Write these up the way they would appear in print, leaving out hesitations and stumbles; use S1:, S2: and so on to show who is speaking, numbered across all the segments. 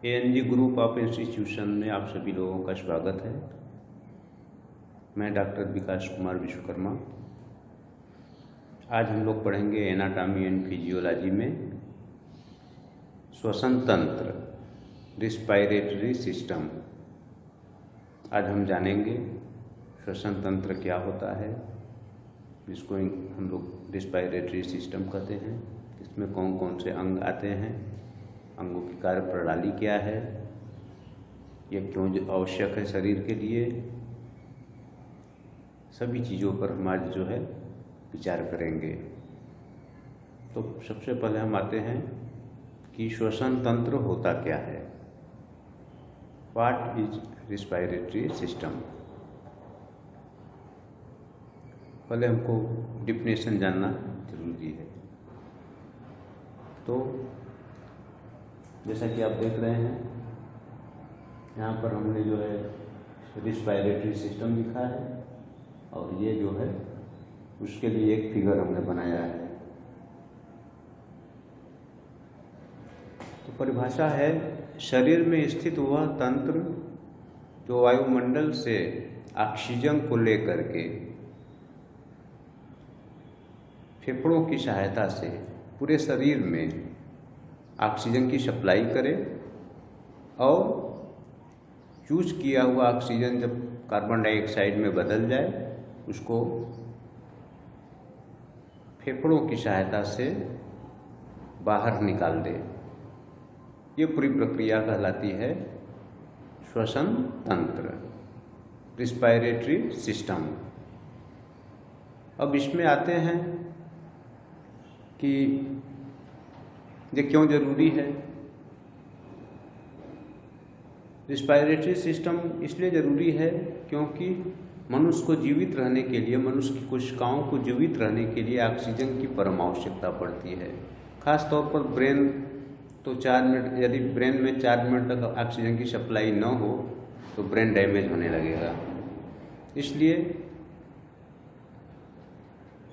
S1: एएनजी group of institution में आप सभी लोगों का स्वागत है। मैं डॉक्टर विकास कुमार विश्वकर्मा। आज हम लोग पढ़ेंगे एनाटॉमी एंड फिजियोलॉजी में श्वसन तंत्र, रिस्पायरेटरी सिस्टम। आज हम जानेंगे श्वसन तंत्र क्या होता है, जिसको हम लोग रिस्पायरेटरी सिस्टम कहते हैं। इसमें कौन कौन से अंग आते हैं, अंगों की कार्य प्रणाली क्या है, यह क्यों आवश्यक है शरीर के लिए, सभी चीज़ों पर हम आज जो है विचार करेंगे। तो सबसे पहले हम आते हैं कि श्वसन तंत्र होता क्या है। What is respiratory system. पहले हमको डिफिनेशन जानना जरूरी है। तो जैसा कि आप देख रहे हैं, यहाँ पर हमने जो है रिस्पायरेटरी सिस्टम लिखा है और ये जो है उसके लिए एक फिगर हमने बनाया है। तो परिभाषा है, शरीर में स्थित वह तंत्र जो वायुमंडल से ऑक्सीजन को लेकर के फेफड़ों की सहायता से पूरे शरीर में ऑक्सीजन की सप्लाई करे और यूज किया हुआ ऑक्सीजन जब कार्बन डाइऑक्साइड में बदल जाए उसको फेफड़ों की सहायता से बाहर निकाल दे। ये पूरी प्रक्रिया कहलाती है श्वसन तंत्र, रिस्पायरेटरी सिस्टम। अब इसमें आते हैं कि ये क्यों जरूरी है। रिस्पायरेटरी सिस्टम इसलिए ज़रूरी है क्योंकि मनुष्य को जीवित रहने के लिए, मनुष्य की कोशिकाओं को जीवित रहने के लिए ऑक्सीजन की परम आवश्यकता पड़ती है। खास तौर पर ब्रेन तो 4 मिनट, यदि ब्रेन में 4 मिनट तक ऑक्सीजन की सप्लाई न हो तो ब्रेन डैमेज होने लगेगा। इसलिए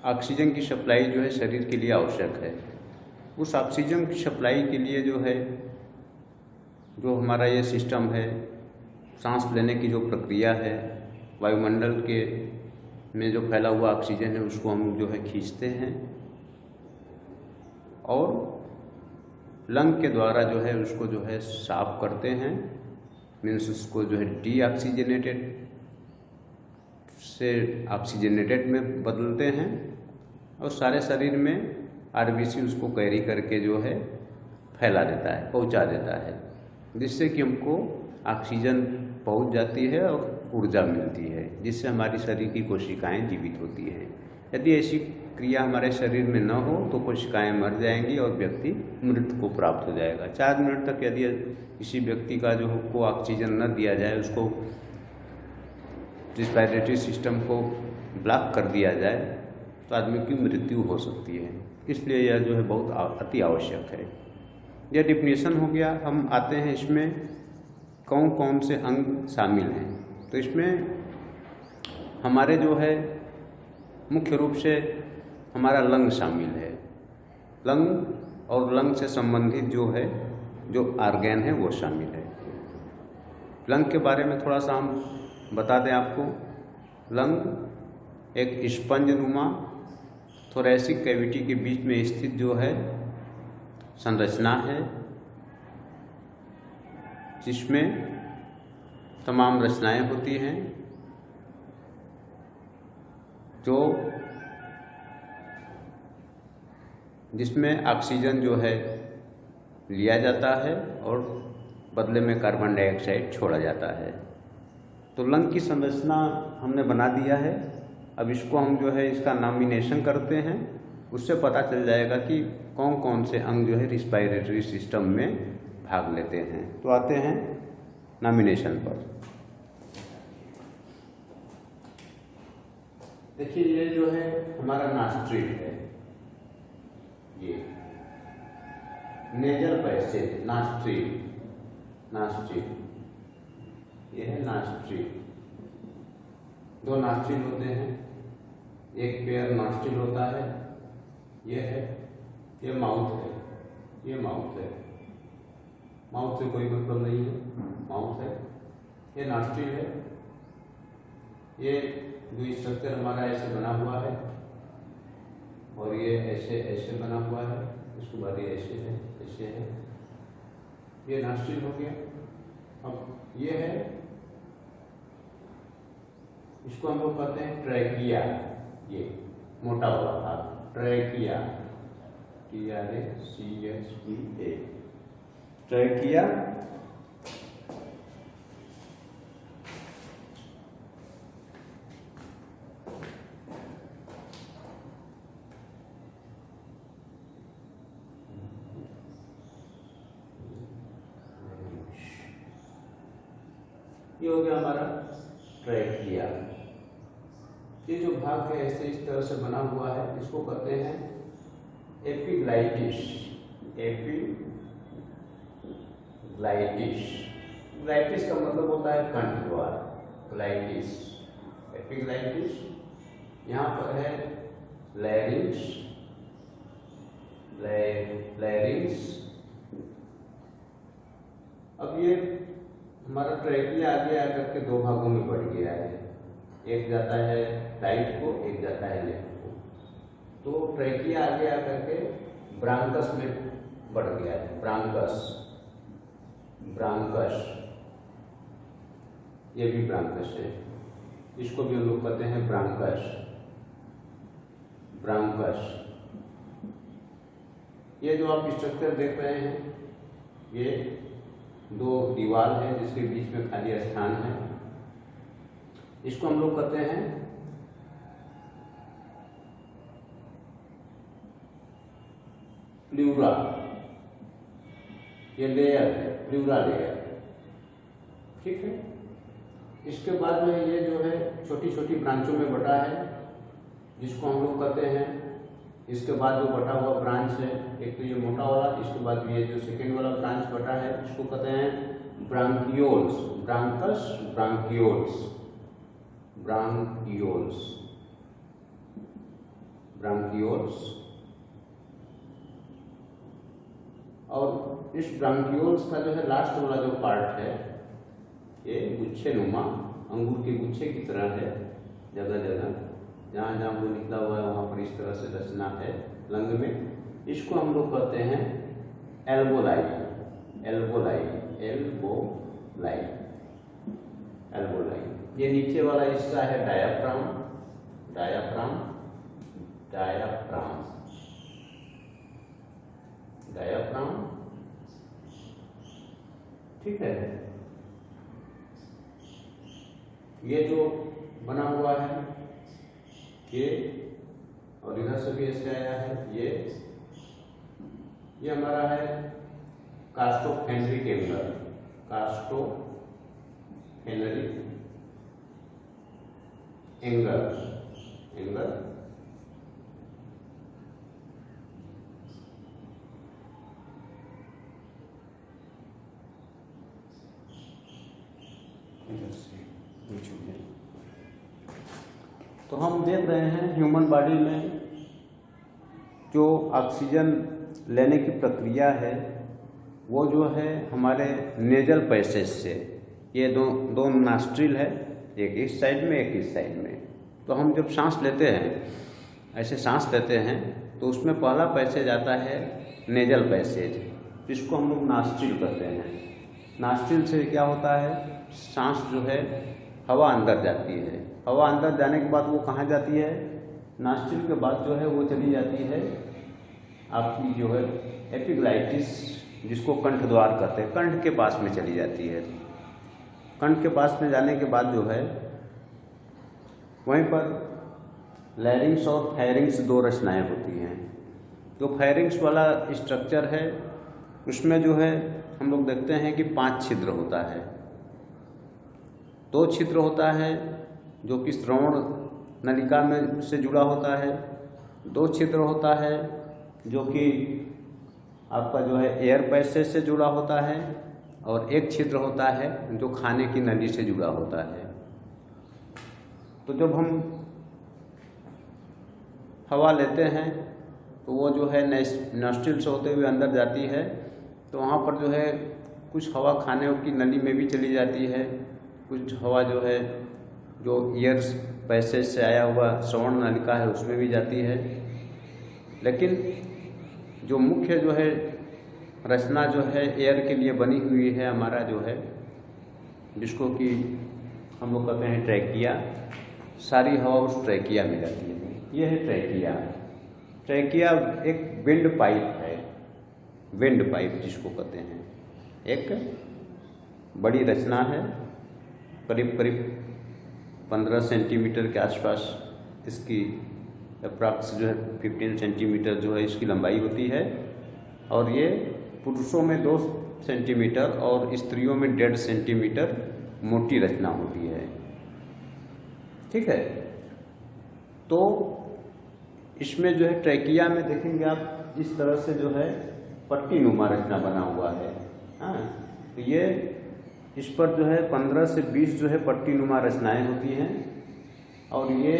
S1: ऑक्सीजन की सप्लाई जो है शरीर के लिए आवश्यक है। उस ऑक्सीजन की सप्लाई के लिए जो है, जो हमारा ये सिस्टम है, सांस लेने की जो प्रक्रिया है, वायुमंडल के में जो फैला हुआ ऑक्सीजन है उसको हम जो है खींचते हैं और लंग के द्वारा जो है उसको जो है साफ करते हैं। मीन्स उसको जो है डीऑक्सीजनेटेड से ऑक्सीजनेटेड में बदलते हैं और सारे शरीर में आरबीसी उसको कैरी करके जो है फैला देता है, पहुंचा देता है, जिससे कि हमको ऑक्सीजन पहुंच जाती है और ऊर्जा मिलती है, जिससे हमारी शरीर की कोशिकाएं जीवित होती हैं। यदि ऐसी क्रिया हमारे शरीर में न हो तो कोशिकाएं मर जाएंगी और व्यक्ति मृत्यु को प्राप्त हो जाएगा। 4 मिनट तक यदि किसी व्यक्ति का जो को ऑक्सीजन न दिया जाए, उसको रिस्पायरेटरी सिस्टम को ब्लॉक कर दिया जाए तो आदमी की मृत्यु हो सकती है। इसलिए यह जो है बहुत अति आवश्यक है। यह डिफिनेशन हो गया। हम आते हैं इसमें कौन कौन से अंग शामिल हैं। तो इसमें हमारे जो है मुख्य रूप से हमारा लंग शामिल है। लंग और लंग से संबंधित जो है जो ऑर्गेन है वो शामिल है। लंग के बारे में थोड़ा सा हम बता दें आपको। लंग एक स्पंज नुमा थोरैसिक कैविटी के बीच में स्थित जो है संरचना है, जिसमें तमाम रचनाएं होती हैं जिसमें ऑक्सीजन जो है लिया जाता है और बदले में कार्बन डाइऑक्साइड छोड़ा जाता है। तो लंग की संरचना हमने बना दिया है। अब इसको हम जो है इसका नॉमिनेशन करते हैं, उससे पता चल जाएगा कि कौन कौन से अंग जो है रिस्पायरेटरी सिस्टम में भाग लेते हैं। तो आते हैं नॉमिनेशन पर। देखिए, ये जो है हमारा नॉस्ट्रिल है, ये नेजल पैसेज, नॉस्ट्रिल, ये है नॉस्ट्रिल। 2 नॉस्ट्रिल होते हैं, एक पेयर नॉस्ट्रिल होता है, ये है, ये माउथ है, ये माउथ है। माउथ से कोई मतलब नहीं है, माउथ है। ये नॉस्ट्रिल है। ये जो स्ट्रक्चर हमारा ऐसे बना हुआ है और ये ऐसे ऐसे बना हुआ है, इसके बाद ये ऐसे है। ये नॉस्ट्रिल हो गया। अब ये है, इसको हम लोग कहते हैं ट्रैकिया। ये मोटा वाला भाग ट्रैकिया, TRACHEA, ट्रैकिया। ये हो गया हमारा ट्रैकिया। ये जो भाग है ऐसे इस तरह से बना हुआ है, इसको कहते हैं एपिग्लाइटिस। ग्लाइटिस का मतलब होता है कंठ द्वार, ग्लाइटिस, एपिग्लाइटिस। यहाँ पर है लैरिंक्स। अब ये हमारा ट्रैकिया आगे आकर के दो भागों में बढ़ गया है, एक जाता है राइट को, एक जाता है लेफ्ट को। तो ट्रैकिया आगे आकर के ब्रांकस में बढ़ गया है, ब्रांकस, ये भी ब्रांकस है, इसको भी हम लोग कहते हैं ब्रांकस। ये जो आप स्ट्रक्चर देख रहे हैं, ये दो दीवार है जिसके बीच में खाली स्थान है, इसको हम लोग कहते हैं प्लूरा। ये लेयर है, प्लूरा लेयर, ठीक है। इसके बाद में ये जो है छोटी छोटी ब्रांचों में बटा है, जिसको हम लोग कहते हैं, इसके बाद जो बटा हुआ ब्रांच है, एक तो ये मोटा वाला, इसके बाद ये जो सेकेंड वाला ब्रांच बटा है, इसको कहते हैं ब्रांकियोल्स, ब्रांकस, ब्रांकियोल्स। और इस ब्रांकियोल्स का जो है लास्ट वाला जो पार्ट है, ये गुच्छे नुमा, अंगूर के गुच्छे की तरह है, जगह जगह जहाँ जहाँ वो निकला हुआ है वहाँ पर इस तरह से रचना है लंग में। इसको हम लोग कहते हैं एल्बोलाई। ये नीचे वाला हिस्सा है डायाफ्राम, ठीक है। ये जो बना हुआ है ये, और इधर से भी ऐसे आया है, ये हमारा है कास्टोफेनरिक एंगल। तो हम देख रहे हैं ह्यूमन बॉडी में जो ऑक्सीजन लेने की प्रक्रिया है वो जो है हमारे नेजल पैसेज से, ये दो नॉस्ट्रिल है, एक इस साइड में एक इस साइड में। तो हम जब सांस लेते हैं, ऐसे सांस लेते हैं, तो उसमें पहला पैसेज आता है नेजल पैसेज, जिसको हम लोग नॉस्ट्रिल कहते हैं। नॉस्ट्रिल से क्या होता है, सांस जो है हवा अंदर जाती है, हवा अंदर जाने के बाद वो कहाँ जाती है, नॉस्ट्रिल के बाद जो है वो चली जाती है आपकी जो है एपिग्लाइटिस, जिसको कंठ द्वार कहते हैं, कंठ के पास में चली जाती है। कंठ के पास में जाने के बाद जो है वहीं पर लैरिंग्स और फेरिंग्स दो रचनाएं होती हैं। जो फेरिंग्स वाला स्ट्रक्चर है उसमें जो है हम लोग देखते हैं कि 5 छिद्र होता है। 2 छिद्र होता है जो कि श्रवण नलिका में से जुड़ा होता है, 2 छिद्र होता है जो कि आपका जो है एयर पैसेज से जुड़ा होता है, और 1 छिद्र होता है जो खाने की नली से जुड़ा होता है। तो जब हम हवा लेते हैं तो वो जो है नॉस्ट्रिल से होते हुए अंदर जाती है, तो वहाँ पर जो है कुछ हवा खाने की नली में भी चली जाती है, कुछ हवा जो है जो ईयर्स पैसेज से आया हुआ श्रवण नलिका है उसमें भी जाती है। लेकिन जो मुख्य जो है रचना जो है एयर के लिए बनी हुई है हमारा जो है, जिसको कि हम लोग कहते हैं ट्रैकिया, सारी हवा उस ट्रैकिया में जाती है। ये है ट्रैकिया। ट्रैकिया एक विंड पाइप है, विंड पाइप जिसको कहते हैं, एक बड़ी रचना है, करीब करीब 15 सेंटीमीटर के आसपास इसकी अप्रॉक्स जो है 15 सेंटीमीटर जो है इसकी लंबाई होती है, और ये पुरुषों में 2 सेंटीमीटर और स्त्रियों में 1.5 सेंटीमीटर मोटी रचना होती है। ठीक है, तो इसमें जो है ट्रैकिया में देखेंगे आप इस तरह से जो है पट्टी नुमा रचना बना हुआ है। हाँ, तो ये इस पर जो है 15 से 20 जो है पट्टी नुमा रचनाएं होती हैं, और ये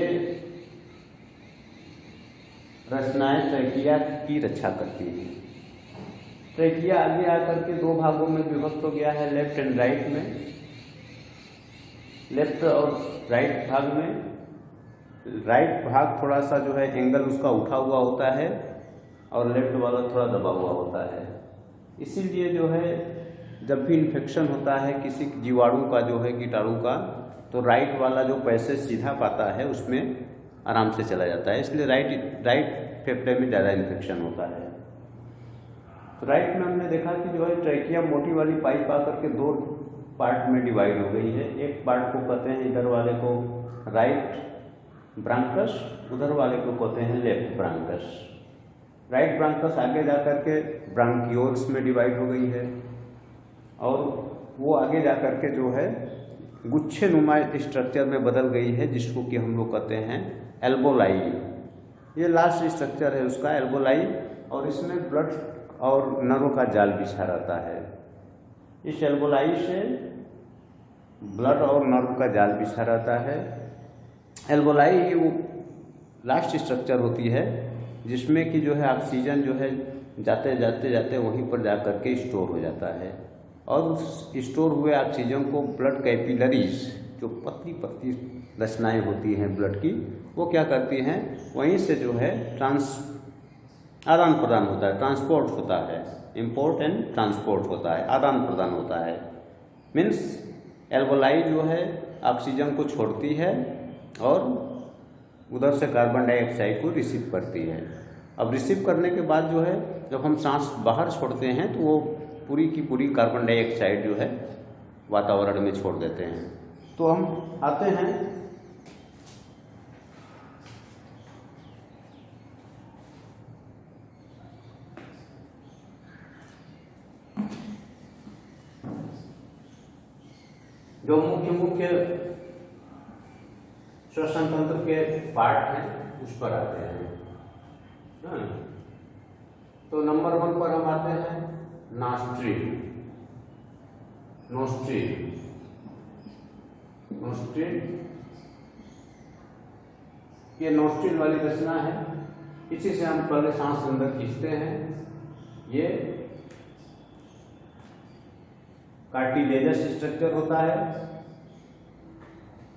S1: रचनाएं ट्रैकिया की रक्षा करती हैं। ट्रैकिया आगे आकर के 2 भागों में विभक्त हो गया है, लेफ्ट एंड राइट में। लेफ्ट और राइट भाग में राइट भाग थोड़ा सा जो है एंगल उसका उठा हुआ होता है और लेफ्ट वाला थोड़ा दबा हुआ होता है। इसीलिए जो है जब भी इन्फेक्शन होता है किसी जीवाणु का जो है कीटाणु का, तो राइट वाला जो पैसेज सीधा पाता है उसमें आराम से चला जाता है, इसलिए राइट फेफड़े में ज़्यादा इन्फेक्शन होता है। तो राइट में हमने देखा कि जो है ट्रैकिया मोटी वाली पाइप आकर के 2 पार्ट में डिवाइड हो गई है। एक पार्ट को कहते हैं इधर वाले को राइट ब्रांकस, उधर वाले को कहते हैं लेफ्ट ब्रांकस। राइट ब्रांकस आगे जाकर के ब्रांकियोल्स में डिवाइड हो गई है, और वो आगे जाकर के जो है गुच्छे नुमा स्ट्रक्चर में बदल गई है, जिसको कि हम लोग कहते हैं एल्बोलाई। ये लास्ट स्ट्रक्चर है उसका, एल्बोलाई, और इसमें ब्लड और नर्व का जाल बिछा रहता है। इस एल्बोलाई से ब्लड और नर्व का जाल बिछा रहता है। एल्बोलाई ही वो लास्ट स्ट्रक्चर होती है जिसमें कि जो है ऑक्सीजन जो है जाते जाते जाते वहीं पर जा कर के स्टोर हो जाता है, और उस स्टोर हुए ऑक्सीजन को ब्लड कैपिलरीज, जो पतली पतली रचनाएं होती हैं ब्लड की, वो क्या करती हैं, वहीं से जो है आदान प्रदान होता है, ट्रांसपोर्ट होता है, इम्पोर्ट एंड ट्रांसपोर्ट होता है, आदान प्रदान होता है। मीन्स एल्बोलाई जो है ऑक्सीजन को छोड़ती है और उधर से कार्बन डाइऑक्साइड को रिसीव करती है। अब रिसीव करने के बाद जो है जब हम सांस बाहर छोड़ते हैं तो वो पूरी की पूरी कार्बन डाइऑक्साइड जो है वातावरण में छोड़ देते हैं। तो हम आते हैं जो मुख्य श्वसन तंत्र के पार्ट हैं उस पर आते हैं। तो नंबर 1 पर हम आते हैं नॉस्ट्रिल। ये नॉस्ट्रिल वाली रचना है, इसी से हम पहले सांस अंदर खींचते हैं। ये कार्टिलेजस स्ट्रक्चर होता है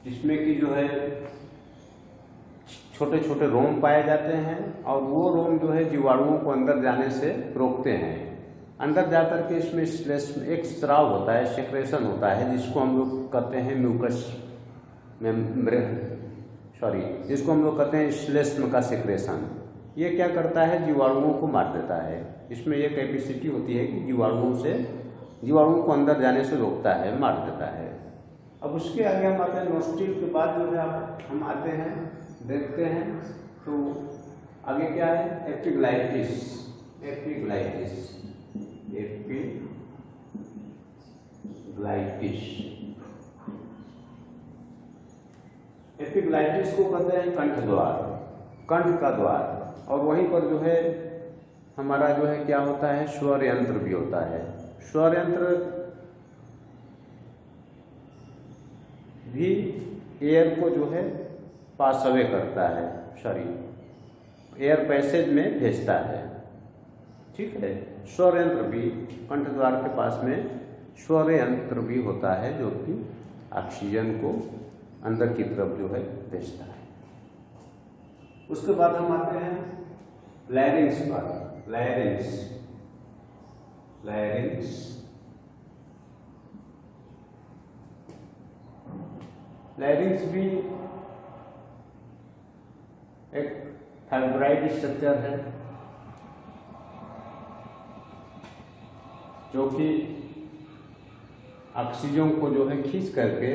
S1: जिसमें कि जो है छोटे छोटे रोम पाए जाते हैं, और वो रोम जो है जीवाणुओं को अंदर जाने से रोकते हैं। अंदर जाकर के इसमें श्लेष्म एक स्राव होता है, सेक्रेशन होता है, जिसको हम लोग कहते हैं म्यूकस जिसको हम लोग कहते हैं श्लेष्म का सेक्रेशन। ये क्या करता है, जीवाणुओं को मार देता है। इसमें यह कैपेसिटी होती है कि जीवाणुओं को अंदर जाने से रोकता है, मार देता है। अब उसके आगे हम आते हैं नॉस्ट्रिल के बाद जो है हम आते हैं, देखते हैं तो आगे क्या है, एपिग्लाइटिस। एपिग्लाइटिस को कहते हैं कंठ का द्वार, और वहीं पर जो है हमारा जो है क्या होता है, स्वर यंत्र भी होता है। स्वर यंत्र भी एयर को जो है पास अवे करता है, शरीर एयर पैसेज में भेजता है। ठीक है, स्वर यंत्र भी कंठ द्वार के पास में स्वर यंत्र भी होता है जो कि ऑक्सीजन को अंदर की तरफ जो है भेजता है। उसके बाद हम आते हैं लैरिंग्स पर। लैरिंग्स भी एक फाइब्राइड स्ट्रक्चर है जो कि ऑक्सीजन को जो है खींच करके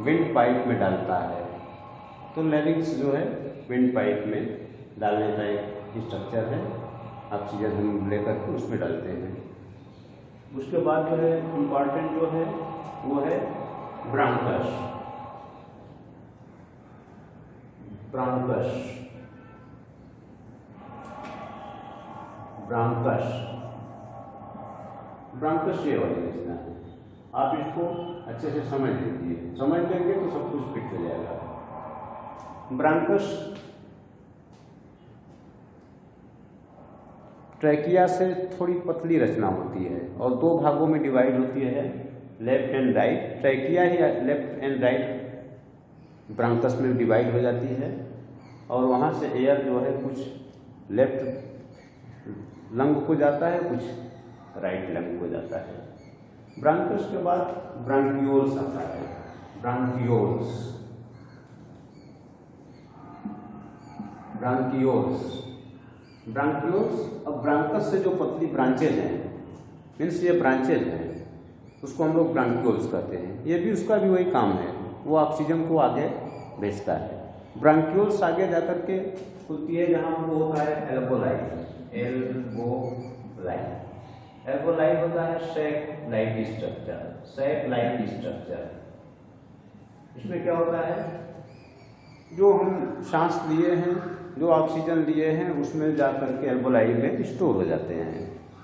S1: विंड पाइप में डालता है। तो लैरिंग्स जो है विंड पाइप में डालने का एक स्ट्रक्चर है, ऑक्सीजन हम लेकर के उसमें डालते हैं। उसके बाद जो है इम्पॉर्टेंट जो है वो है ब्रांकस। ब्रांकस ये वाली रचना है, आप इसको अच्छे से समझ लीजिए। समझ लेंगे तो सब कुछ फिट हो जाएगा। ब्रांकस ट्रैकिया से थोड़ी पतली रचना होती है और दो भागों में डिवाइड होती है, लेफ्ट एंड राइट। ट्रैकिया ही लेफ्ट एंड राइट ब्रांकस में डिवाइड हो जाती है और वहाँ से एयर जो है कुछ लेफ्ट लंग को जाता है, कुछ राइट लंग को जाता है। ब्रांकस के बाद ब्रांकियोल्स आता है। ब्रांकियोल्स अब ब्रांकस से जो पतली ब्रांचेज हैं, मीन्स ये ब्रांचेज हैं, उसको हम लोग ब्रांकियोल्स कहते हैं। ये भी उसका भी वही काम है, वो ऑक्सीजन को आगे भेजता है। ब्रांकियोल्स आगे जाकर के खुलती है जहाँ वो होता है एल्वोलाई होता है सैक लाइक स्ट्रक्चर। इसमें क्या होता है, जो हम सांस लिए हैं, जो ऑक्सीजन लिए हैं, उसमें जा करके एल्वोलाई में स्टोर हो जाते हैं।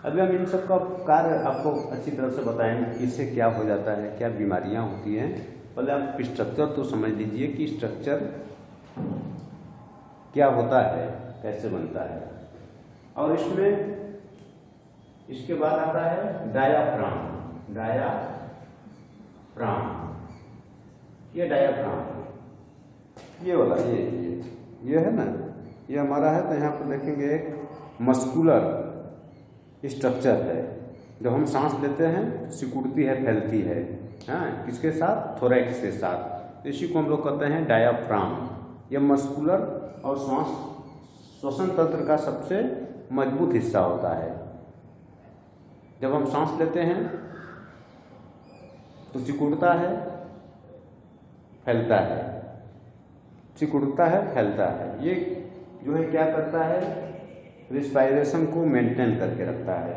S1: अभी हम इन सब का कार्य आपको अच्छी तरह से बताएंगे कि इससे क्या हो जाता है, क्या बीमारियां होती हैं। पहले आप स्ट्रक्चर तो समझ लीजिए कि स्ट्रक्चर क्या होता है, कैसे बनता है। और इसके बाद आता है डायाफ्राम। ये डायाफ्राम, ये वाला ये है ना, ये हमारा है। तो यहाँ पर देखेंगे एक मस्कुलर स्ट्रक्चर है। जब हम सांस लेते हैं सिकुड़ती है, फैलती है, हाँ, किसके साथ, थोरैक्स के साथ। इसी को हम लोग कहते हैं डायाफ्राम। यह मस्कुलर और श्वसन तंत्र का सबसे मजबूत हिस्सा होता है। जब हम सांस लेते हैं तो सिकुड़ता है, फैलता है, सिकुड़ता है, फैलता है। ये जो है क्या करता है, रिस्पायरेशन को मेंटेन करके रखता है।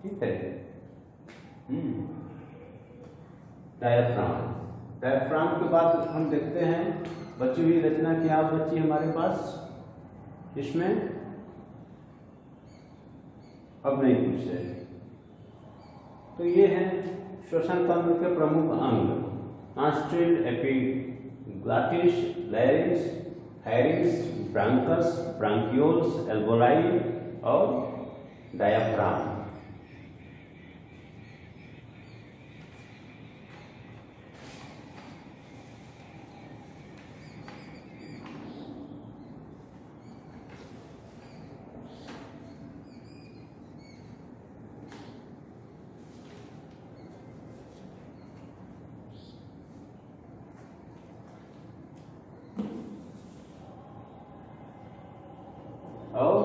S1: ठीक है। डायाफ्राम के बाद हम देखते हैं बची हुई रचना क्या बची हमारे पास। इसमें अब नहीं कुछ है। तो ये है श्वसन तंत्र के प्रमुख अंग, nostril, epiglottis, larynx, pharynx, bronchus, bronchioles, alveoli और डायाफ्राम। और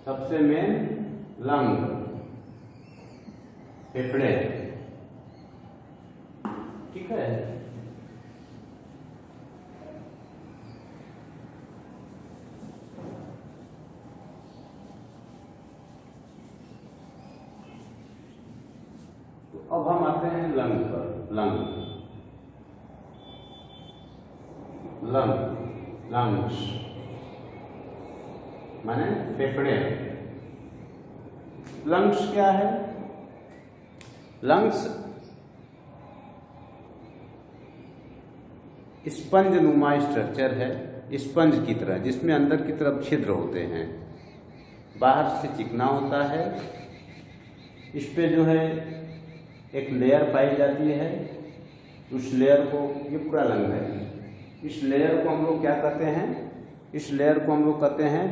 S1: सबसे मेन लंग, फेफड़े। ठीक है। तो अब हम आते हैं लंग पर। लंग्स माने फेफड़े। लंग्स क्या है? लंग्स स्पंज नुमा स्ट्रक्चर है, स्पंज की तरह, जिसमें अंदर की तरफ छिद्र होते हैं। बाहर से चिकना होता है इस पे जो है एक लेयर पाई जाती है, उस लेयर को, ये पूरा लंग है, इस लेयर को हम लोग क्या कहते हैं, इस लेयर को हम लोग कहते हैं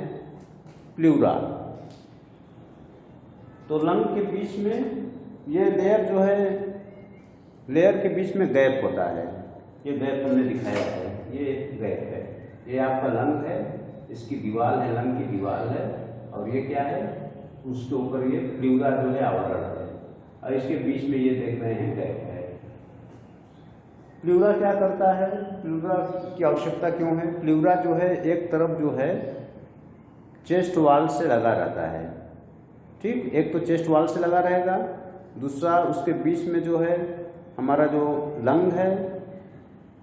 S1: प्लूरा। तो लंग के बीच में ये लेयर जो है, लेयर के बीच में गैप होता है, ये गैप हमने दिखाया है, ये गैप है, ये आपका लंग है, इसकी दीवार है, लंग की दीवार है, और ये क्या है, उसके ऊपर ये प्लूरा जो है आवरण है, और इसके बीच में ये देख रहे हैं गैप है। प्लूरा क्या करता है, प्लूरा की आवश्यकता क्यों है? प्लूरा जो है एक तरफ जो है चेस्ट वॉल से लगा रहता है, ठीक, एक तो चेस्ट वॉल से लगा रहेगा, दूसरा उसके बीच में जो है हमारा जो लंग है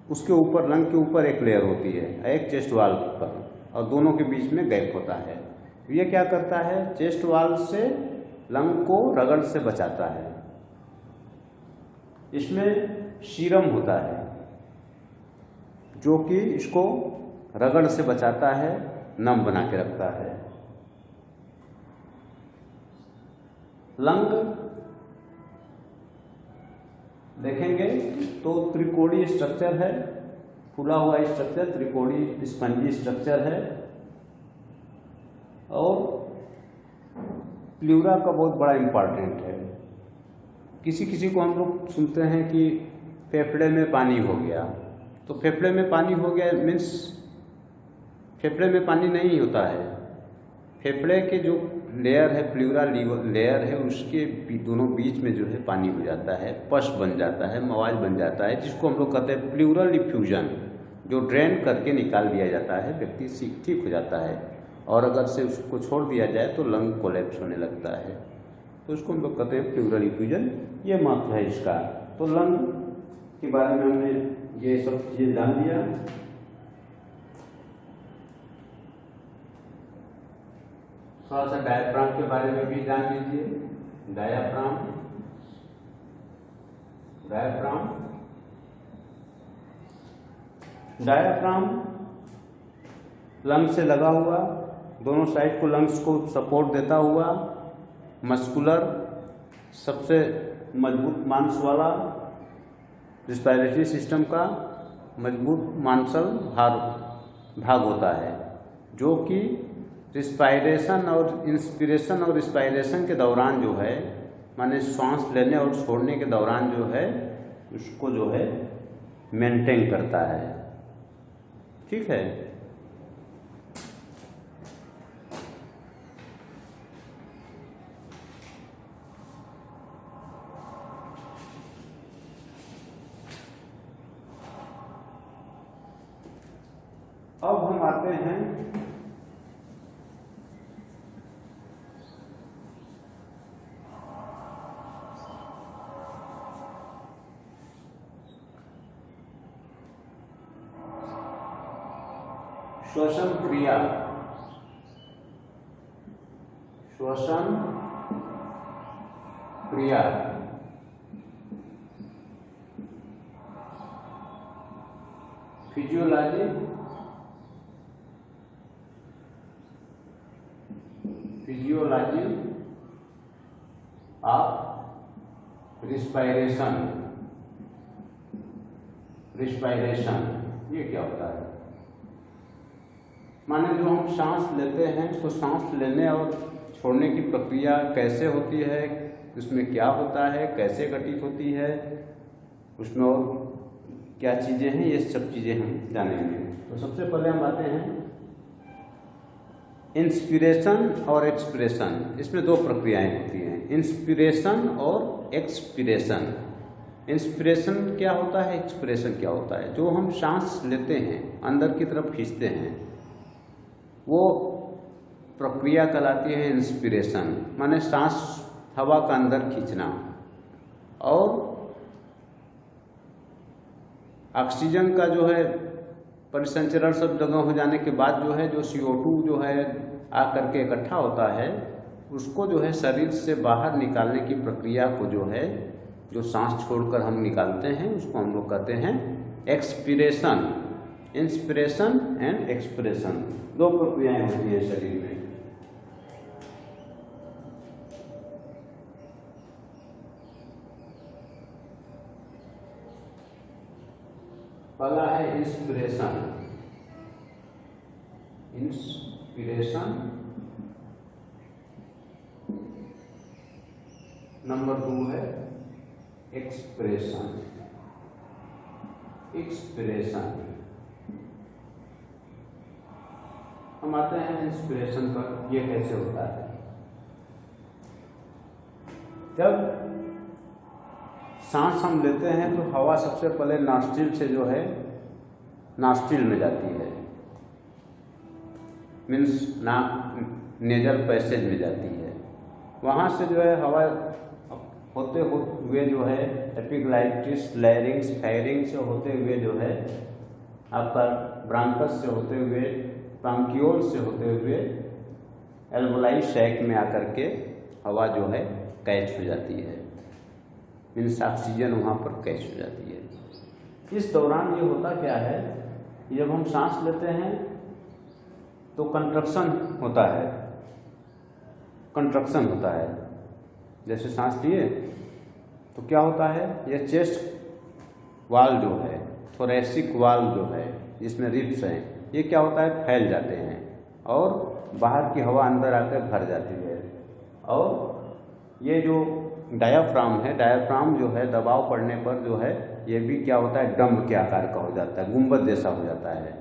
S1: उसके ऊपर, लंग के ऊपर एक लेयर होती है, एक चेस्ट वॉल पर, और दोनों के बीच में गैप होता है। ये क्या करता है, चेस्ट वॉल से लंग को रगड़ से बचाता है। इसमें सीरम होता है जो कि इसको रगड़ से बचाता है, नम बना के रखता है। लंग देखेंगे तो त्रिकोणीय स्ट्रक्चर है, फूला हुआ स्ट्रक्चर, त्रिकोणीय स्पंजी स्ट्रक्चर है, और प्लूरा का बहुत बड़ा इम्पॉर्टेंट है। किसी किसी को हम लोग सुनते हैं कि फेफड़े में पानी हो गया, तो फेफड़े में पानी हो गया मीन्स फेफड़े में पानी नहीं होता है, फेफड़े के जो लेयर है, प्लूरा लेयर है, उसके दोनों बीच में जो है पानी हो जाता है, पस बन जाता है, मवाज बन जाता है, जिसको हम लोग कहते हैं प्लूरल डिफ्यूजन, जो ड्रेन करके निकाल दिया जाता है, व्यक्ति ठीक हो जाता है। और अगर से उसको छोड़ दिया जाए तो लंग कोलैप्स होने लगता है, तो उसको हम लोग कहते हैं प्लूरल डिफ्यूजन। ये महत्व है इसका। तो लंग के बारे में हमने ये सब चीज़ें जान लिया। थोड़ा सा डायाफ्राम के बारे में भी जान लीजिए। डायाफ्राम, डायाफ्राम, डायाफ्राम लंग से लगा हुआ, दोनों साइड को लंग्स को सपोर्ट देता हुआ, मस्कुलर, सबसे मजबूत मांस वाला, रिस्पायरेटरी सिस्टम का मजबूत मांसल भाग होता है, जो कि रिस्पायरेशन और इंस्पिरेशन और रिस्पायरेशन के दौरान जो है, माने सांस लेने और छोड़ने के दौरान जो है, उसको जो है मेंटेन करता है। ठीक है। अब हम आते हैं श्वसन क्रिया। श्वसन क्रिया physiology, physiology of respiration. Respiration ये क्या होता है? माने जो हम सांस लेते हैं तो सांस लेने और छोड़ने की प्रक्रिया कैसे होती है, उसमें क्या होता है, कैसे घटित होती है, उसमें और क्या चीज़ें हैं, ये सब चीज़ें हम जानेंगे। तो सबसे पहले हम आते हैं इंस्पिरेशन और एक्सपिरेशन। इसमें दो प्रक्रियाएं होती हैं, इंस्पिरेशन और एक्सपिरेशन। इंस्पिरेशन क्या होता है, एक्सपिरेशन क्या होता है? जो हम सांस लेते हैं, अंदर की तरफ खींचते हैं, वो प्रक्रिया कहलाती है इंस्पिरेशन, माने सांस हवा का अंदर खींचना। और ऑक्सीजन का जो है परिसंचरण सब जगह हो जाने के बाद जो है, जो CO2 जो है आकर के इकट्ठा होता है, उसको जो है शरीर से बाहर निकालने की प्रक्रिया को जो है, जो सांस छोड़कर हम निकालते हैं, उसको हम लोग कहते हैं एक्सपिरेशन। इंस्पिरेशन एंड एक्सपिरेशन दो प्रक्रियाएं होती हैं शरीर में। पहला है इंस्पिरेशन। इंस्पिरेशन। नंबर 2 है एक्सप्रेशन। एक्सप्रेशन। हम आते हैं इंस्पिरेशन पर। ये कैसे होता है? जब सांस हम लेते हैं तो हवा सबसे पहले नॉस्ट्रिल से जो है नॉस्ट्रिल में जाती है, मीन्स नेजल पैसेज में जाती है। वहाँ से जो है हवा होते हुए जो है एपिग्लाइटिस, लैरिंग्स, फेरिंग्स से होते हुए जो है आपका ब्रांकस से होते हुए, ब्रांकियोल से होते हुए एल्वोलाई सैक में आकर के हवा जो है कैच हो जाती है, मीन्स ऑक्सीजन वहाँ पर कैच हो जाती है। इस दौरान ये होता क्या है, जब हम सांस लेते हैं तो कंट्रक्शन होता है। कंट्रक्शन होता है, जैसे सांस लिए तो क्या होता है, ये चेस्ट वाल जो है, थोरेसिक वाल जो है जिसमें रिब्स हैं, ये क्या होता है, फैल जाते हैं और बाहर की हवा अंदर आकर भर जाती है। और ये जो डायाफ्राम है, डायाफ्राम जो है दबाव पड़ने पर जो है ये भी क्या होता है, डम्ब के आकार का हो जाता है, गुंबद जैसा हो जाता है।